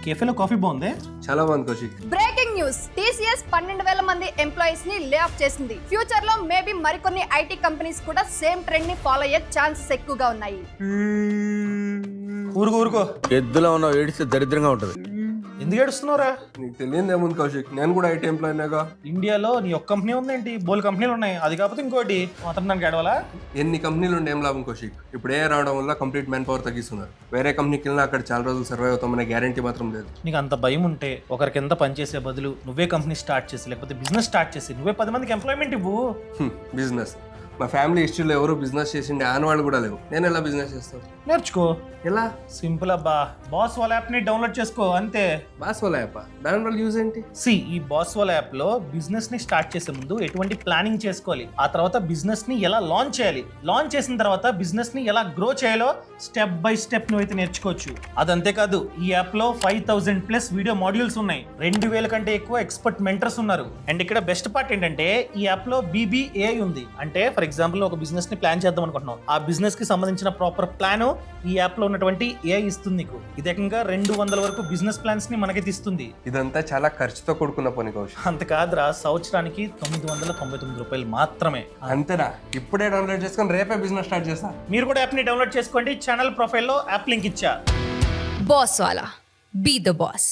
కేఫేలో coffee బాగుంది. చాలా బాగుంది కౌశిక్. బ్రేకింగ్ న్యూస్, టీసీఎస్ 12,000 మంది ఎంప్లాయీస్ ని లే ఆఫ్ చేసింది. ఫ్యూచర్ లో మేబీ మరికొన్ని ఐటీ కంపెనీస్ కూడా సేమ్ ట్రెండ్ ని ఫాలో అయ్యే ఛాన్సెస్ ఎక్కువగా ఉన్నాయి. ఊరుకో ఎద్దులో ఉన్న ఏడిస్తే దరిద్రంగా ఉంటది. ఎందుకు ఏడుస్తున్నావురా? నీకు తెలియదు ఏముంది కౌశిక్, నేను కూడా ఐటీ ఎంప్లాయీనేగా. ఇండియాలో నీ ఒక్క కంపెనీ ఉందేంటి? బోల్ కంపెనీలు ఉన్నాయి. అది కాకపోతే ఇంకోటి మాత్రం దానికి ఏడవాలా? ఎన్ని కంపెనీలు ఉండే ఏం లాభం కౌశిక్? ఇప్పుడు రావడం వల్ల కంప్లీట్ మ్యాన్ పవర్ తగ్గిస్తున్నారు. వేరే కంపెనీకి వెళ్ళినా అక్కడ చాలా రోజులు సర్వైవ్ అవుతామనే గ్యారంటీ మాత్రం లేదు. నీకు అంత భయం ఉంటే ఒకరి కింద పనిచేసే బదులు నువ్వే కంపెనీ స్టార్ట్ చేసి లేకపోతే బిజినెస్ స్టార్ట్ చేసి నువ్వే 10 మందికి ఎంప్లాయ్మెంట్ ఇవ్వు. బిజినెస్ మా ఫ్యామిలీ హిస్టరీలో ఎవరు బిజినెస్ చేసిండే ఆనవాళ్ళు కూడా లేవు. నేను ఎలా బిజినెస్ చేస్తాను? నేర్చుకో. ఎలా? సింపుల్ అబ్బా, బాస్ వాళ్ళ యాప్ ని డౌన్లోడ్ చేసుకో అంతే. బాస్ వాళ్ళ యాప్? దాని వల్ల యూజ్ ఏంటి? ఈ బాస్ వాళ్ళ యాప్ లో బిజినెస్ ని స్టార్ట్ చేసే ముందు ఎటువంటి ప్లానింగ్ చేసుకోవాలి, ఆ తర్వాత బిజినెస్ ని ఎలా లాంచ్ చేయాలి, లాంచ్ చేసిన తర్వాత బిజినెస్ ని ఎలా గ్రో చేయాలో స్టెప్ బై స్టెప్ నువ్వు అయితే నేర్చుకోవచ్చు. అదంతే కాదు, ఈ యాప్ లో 5,000+ వీడియో మాడ్యూల్స్ ఉన్నాయి. 2,000 కంటే ఎక్కువ ఎక్స్పర్ట్ మెంటర్స్ ఉన్నారు. అండ్ ఇక్కడ బెస్ట్ పార్ట్ ఏంటంటే ఈ యాప్ లో BBA ఉంది. అంటే ఫర్ ఎగ్జాంపుల్ ఒక బిజినెస్ ని ప్లాన్ చేద్దాం అనుకుంటున్నాం, ఆ బిజినెస్ కి సంబంధించిన ప్రాపర్ ప్లాన్ ఈ యాప్ లో ఉన్నటువంటి AI ఇస్తుంది నీకు. ఇది ఏకంగా 200 వరకు బిజినెస్ ప్లాన్స్ ని మనకి ఇస్తుంది. ఇదంతా చాలా ఖర్చుతో కూడుకున్న పని కౌశిక్. అంత కాదురా, సంవత్సరానికి 999 రూపాయలు మాత్రమే. అంతేనా? ఇప్పుడే డౌన్లోడ్ చేసుకొని రేపే బిజినెస్ స్టార్ట్ చేస్తా. మీరు కూడా యాప్ ని డౌన్లోడ్ చేసుకోండి. ఛానల్ ప్రొఫైల్లో యాప్ లింక్ ఇచ్చా. Boss Wala. Be the boss.